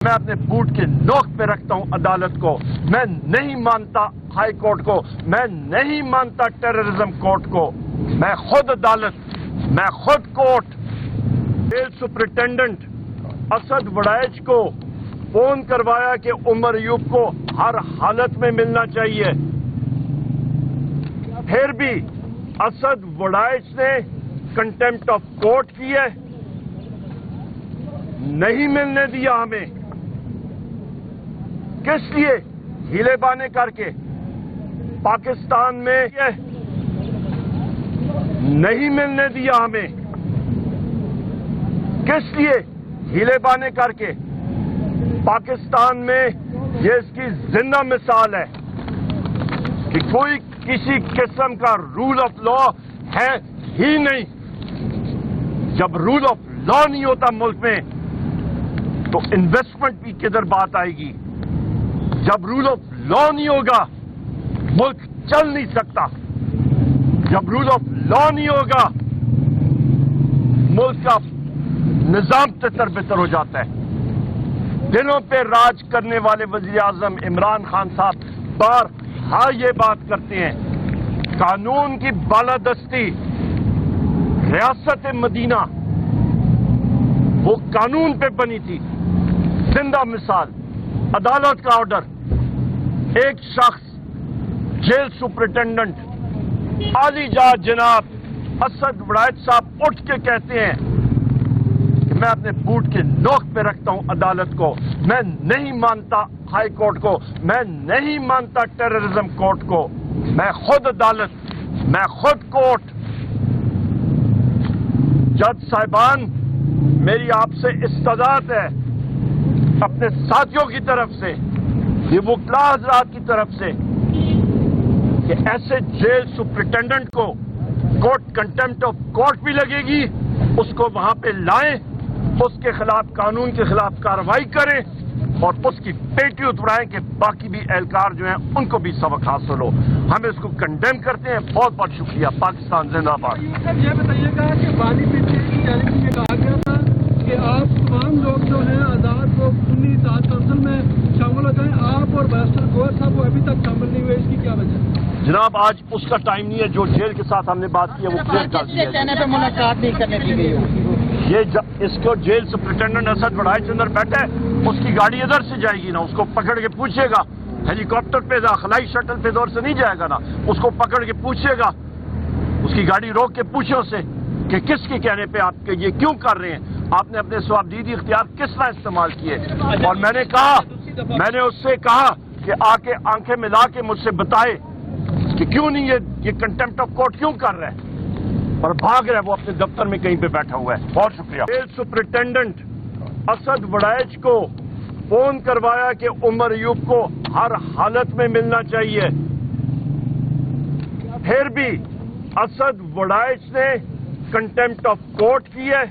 میں اپنے بوٹ کے نوک پہ رکھتا ہوں عدالت کو. میں نہیں مانتا ہائی کورٹ کو, میں نہیں مانتا ٹیررزم کورٹ کو. میں خود عدالت, میں خود court. Jail superintendent Asad Warraich کو فون کروایا کہ عمر ایوب کو ہر حالت میں ملنا چاہیے. پھر بھی اسد وڑائچ نے کنٹیمپٹ آف کورٹ کی ہے, نہیں ملنے دیا ہمیں. کس لیے؟ ہیلے بانے کر کے. پاکستان میں نہیں ملنے دیا ہمیں. کس لیے؟ ہیلے بانے کر کے. پاکستان میں یہ اس کی زندہ مثال ہے کہ کوئی کسی قسم کا رول آف لا ہے ہی نہیں. جب رول آف لا نہیں ہوتا ملک میں تو انویسٹمنٹ کی کدھر بات آئے گی؟ جب رول آف لا نہیں ہوگا ملک چل نہیں سکتا. جب رول آف لا نہیں ہوگا ملک کا نظام تتر بتر ہو جاتا ہے. دنوں پہ راج کرنے والے وزیر اعظم عمران خان صاحب بارہا یہ بات کرتے ہیں, قانون کی بالادستی, ریاست مدینہ وہ قانون پہ بنی تھی. زندہ مثال, عدالت کا آرڈر. ایک شخص جیل سپرنٹینڈنٹ عالی جہاں جناب اسد وڑائچ صاحب اٹھ کے کہتے ہیں کہ میں اپنے بوٹ کے نوک پہ رکھتا ہوں عدالت کو. میں نہیں مانتا ہائی کورٹ کو, میں نہیں مانتا ٹیررزم کورٹ کو. میں خود عدالت, میں خود کورٹ. جج صاحبان, میری آپ سے استدعات ہے اپنے ساتھیوں کی طرف سے, یہ وکلاء حضرات کی طرف سے, کہ ایسے جیل سپرنٹینڈنٹ کو کورٹ کنٹیمپٹ آف کورٹ بھی لگے گی, اس کو وہاں پہ لائیں, اس کے خلاف قانون کے خلاف کارروائی کریں اور اس کی پیٹی اترائیں کہ باقی بھی اہلکار جو ہیں ان کو بھی سبق حاصل ہو. ہم اس کو کنڈیم کرتے ہیں. بہت بہت شکریہ. پاکستان زندہ باد. یہ بتائیے گا کہ بانی پیچھے کی جانب سے یہ کہا گیا تھا کہ آپ تمام لوگ جو ہیں آزاد کو سنی اطاعت کونسل میں شامل ہو جائیں. آپ اور بیرسٹر گوہر صاحب وہ ابھی تک شامل نہیں ہوئے, اس کی کیا وجہ ہے؟ جناب آج اس کا ٹائم نہیں ہے. جو جیل کے ساتھ ہم نے بات کی ہے وہ کلیئر کر دیا ہے. ملاقات نہیں کرنے دی گئی. اس کو جیل سپرنٹینڈنٹ اسد وڑائچ اندر بیٹھا ہے, اس کی گاڑی ادھر سے جائے گی نا, اس کو پکڑ کے پوچھے گا. ہیلی کاپٹر پہ, خلائی شٹل پہ دور سے نہیں جائے گا نا, اس کو پکڑ کے پوچھے گا, اس کی گاڑی روک کے پوچھے اسے کہ کس کے کہنے پہ آپ یہ کیوں کر رہے ہیں, آپ نے اپنے سوابدیدی اختیار کس طرح استعمال کیے. اور میں نے اس سے کہا کہ آ کے آنکھیں ملا کے مجھ سے بتائے کہ کیوں نہیں یہ کنٹیمپٹ آف کورٹ کیوں کر رہا ہے, اور بھاگ رہا ہے. وہ اپنے دفتر میں کہیں پہ بیٹھا ہوا ہے. بہت شکریہ. جیل سپرنٹینڈنٹ اسد وڑائچ کو فون کروایا کہ عمر ایوب کو ہر حالت میں ملنا چاہیے. پھر بھی اسد وڑائچ نے کنٹیمپٹ آف کورٹ کی ہے,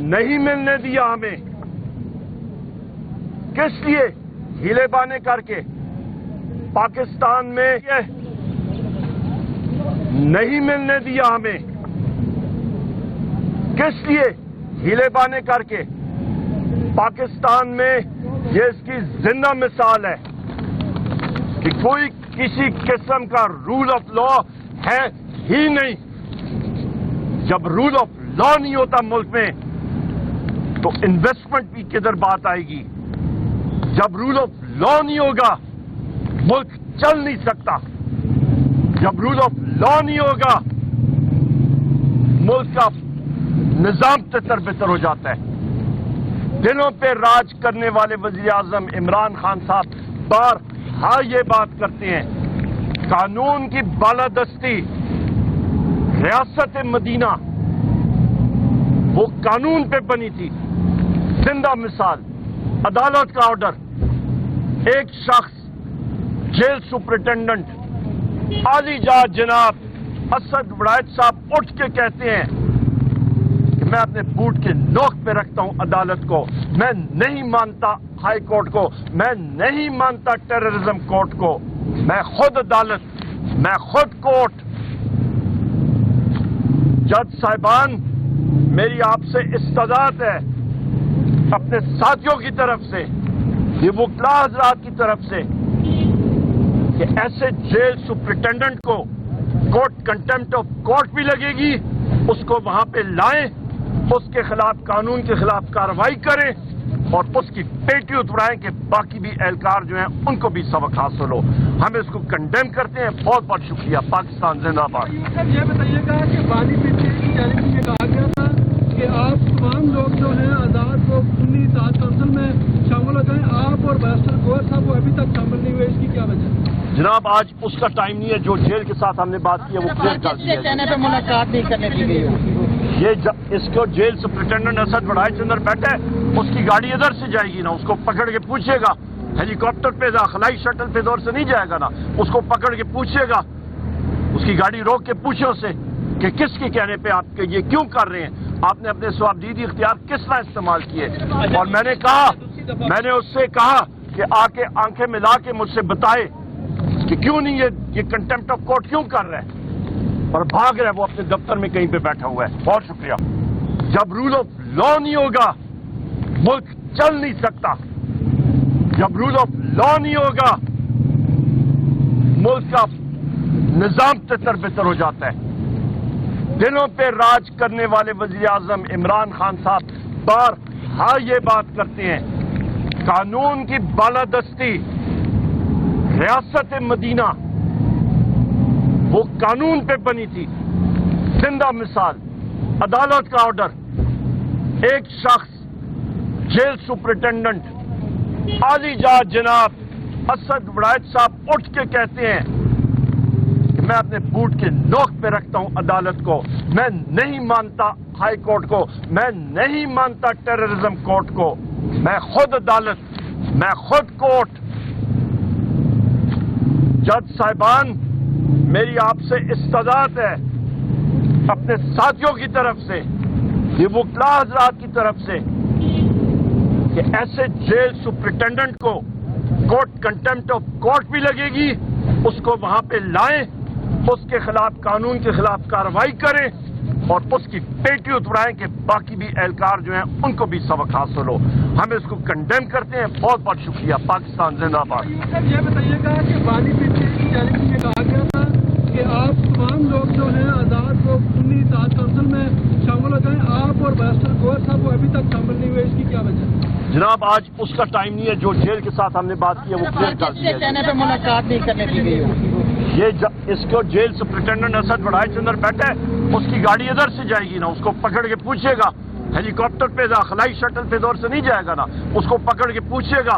نہیں ملنے دیا ہمیں. کس لیے؟ ہیلے بانے کر کے. پاکستان میں نہیں ملنے دیا ہمیں. کس لیے؟ ہیلے بانے کر کے. پاکستان میں یہ اس کی زندہ مثال ہے کہ کوئی کسی قسم کا رول آف لا ہے ہی نہیں. جب رول آف لا نہیں ہوتا ملک میں تو انویسٹمنٹ کی کدھر بات آئے گی؟ جب رول آف لا نہیں ہوگا ملک چل نہیں سکتا. جب رول آف لا نہیں ہوگا ملک کا نظام تتر بتر ہو جاتا ہے. دنوں پہ راج کرنے والے وزیر اعظم عمران خان صاحب بارہا یہ بات کرتے ہیں, قانون کی بالادستی, ریاست مدینہ وہ قانون پہ بنی تھی. زندہ مثال, عدالت کا آرڈر. ایک شخص جیل سپرنٹینڈنٹ عالی جہاں جناب اسد وڑائچ صاحب اٹھ کے کہتے ہیں کہ میں اپنے بوٹ کے نوک پہ رکھتا ہوں عدالت کو. میں نہیں مانتا ہائی کورٹ کو, میں نہیں مانتا ٹیررزم کورٹ کو. میں خود عدالت, میں خود کورٹ. جج صاحبان, میری آپ سے استدعات ہے اپنے ساتھیوں کی طرف سے، یہ وکلا حضرات کی طرف سے کہ ایسے جیل سپرنٹینڈنٹ کو کورٹ کنٹمپٹ آف کورٹ بھی لگے گی، اس کو وہاں پہ لائیں، اس کے خلاف قانون کے خلاف کارروائی کریں اور اس کی پیٹی اترائیں کہ باقی بھی اہلکار جو ہیں ان کو بھی سبق حاصل ہو۔ ہم اس کو کنڈیم کرتے ہیں۔ بہت بہت شکریہ۔ پاکستان زندہ باد۔ سر یہ بتائیے گا کہ بانی پیچھے کی جانب سے یہ کہا گیا تھا کہ آپ تمام لوگ جو ہیں آزاد کو سنی اتحاد کونسل میں شامل ہو جائیں، آپ اور بیرسٹر گوہر صاحب وہ ابھی تک شامل نہیں ہوئے، اس کی کیا وجہ ہے؟ جناب آج اس کا ٹائم نہیں ہے، جو جیل کے ساتھ ہم نے بات کی ہے وہ کلیئر کر دیا ہے۔ کہنے پہ ملاقات نہیں کرنے دی گئی۔ اس کو جیل سپرنٹینڈنٹ اسد وڑائچ اندر بیٹھا ہے، اس کی گاڑی ادھر سے جائے گی نا، اس کو پکڑ کے پوچھے گا، ہیلی کاپٹر پہ خلائی شٹل پہ دور سے نہیں جائے گا نا، اس کو پکڑ کے پوچھے گا، اس کی گاڑی روک کے پوچھے اسے کہ کس کے کہنے پہ آپ کے یہ کیوں کر رہے ہیں، آپ نے اپنے سوابدیدی اختیار کس طرح استعمال کیے؟ اور میں نے اس سے کہا کہ آ کے آنکھیں ملا کے مجھ سے بتائے کہ کیوں نہیں یہ کنٹمپٹ آف کورٹ کیوں کر رہا ہے، اور بھاگ رہا ہے، وہ اپنے دفتر میں کہیں پہ بیٹھا ہوا ہے۔ بہت شکریہ۔ جب رول آف لا نہیں ہوگا ملک چل نہیں سکتا، جب رول آف لا نہیں ہوگا ملک کا نظام تتر بتر ہو جاتا ہے۔ دلوں پہ راج کرنے والے وزیر اعظم عمران خان صاحب بارہا یہ بات کرتے ہیں، قانون کی بالادستی، ریاست مدینہ وہ قانون پہ بنی تھی۔ زندہ مثال، عدالت کا آرڈر، ایک شخص جیل سپرنٹینڈنٹ عالی جہاں جناب اسد وڑائچ صاحب اٹھ کے کہتے ہیں کہ میں اپنے بوٹ کے نوک پہ رکھتا ہوں عدالت کو، میں نہیں مانتا ہائی کورٹ کو، میں نہیں مانتا ٹیررزم کورٹ کو، میں خود عدالت، میں خود کورٹ۔ جج صاحبان، میری آپ سے استدعات ہے اپنے ساتھیوں کی طرف سے، یہ وکلا حضرات کی طرف سے کہ ایسے جیل سپرنٹینڈنٹ کو کورٹ کنٹمپٹ آف کورٹ بھی لگے گی، اس کو وہاں پہ لائیں، اس کے خلاف قانون کے خلاف کارروائی کریں اور اس کی پیٹی اترائیں کہ باقی بھی اہلکار جو ہیں ان کو بھی سبق حاصل ہو۔ ہم اس کو کنڈیم کرتے ہیں۔ بہت بہت شکریہ۔ پاکستان زندہ باد۔ سر یہ بتائیے گا کہ بانی پیچھے کی جانب سے یہ کہا گیا تھا کہ آپ تمام لوگ جو ہیں آزاد کو سنی اتحاد کونسل میں شامل ہو جائیں، آپ اور بیرسٹر گوہر صاحب وہ ابھی تک شامل نہیں ہوئے، اس کی کیا وجہ ہے؟ جناب آج اس کا ٹائم نہیں ہے، جو جیل کے ساتھ ہم نے بات کی ہے وہ کلیئر کر دیا ہے۔ کہنے پہ ملاقات نہیں کرنے دی گئی۔ اس کو جیل سپرنٹینڈنٹ اسد وڑائچ اندر بیٹھا ہے، اس کی گاڑی ادھر سے جائے گی نا، اس کو پکڑ کے پوچھے گا، ہیلی کاپٹر پہ خلائی شٹل پہ دور سے نہیں جائے گا نا، اس کو پکڑ کے پوچھے گا،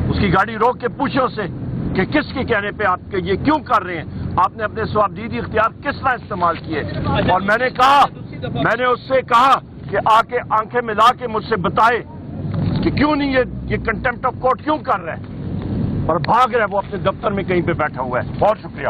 اس کی گاڑی روک کے پوچھے اسے کہ کس کے کہنے پہ آپ کے یہ کیوں کر رہے ہیں، آپ نے اپنے سوابدیدی اختیار کس طرح استعمال کیے؟ اور میں نے اس سے کہا کہ آ کے آنکھیں ملا کے مجھ سے بتائے کہ کیوں نہیں یہ کنٹمپٹ آف کورٹ کیوں کر رہا ہے، اور بھاگ رہا ہے، وہ اپنے دفتر میں کہیں پہ بیٹھا ہوا ہے۔ بہت شکریہ۔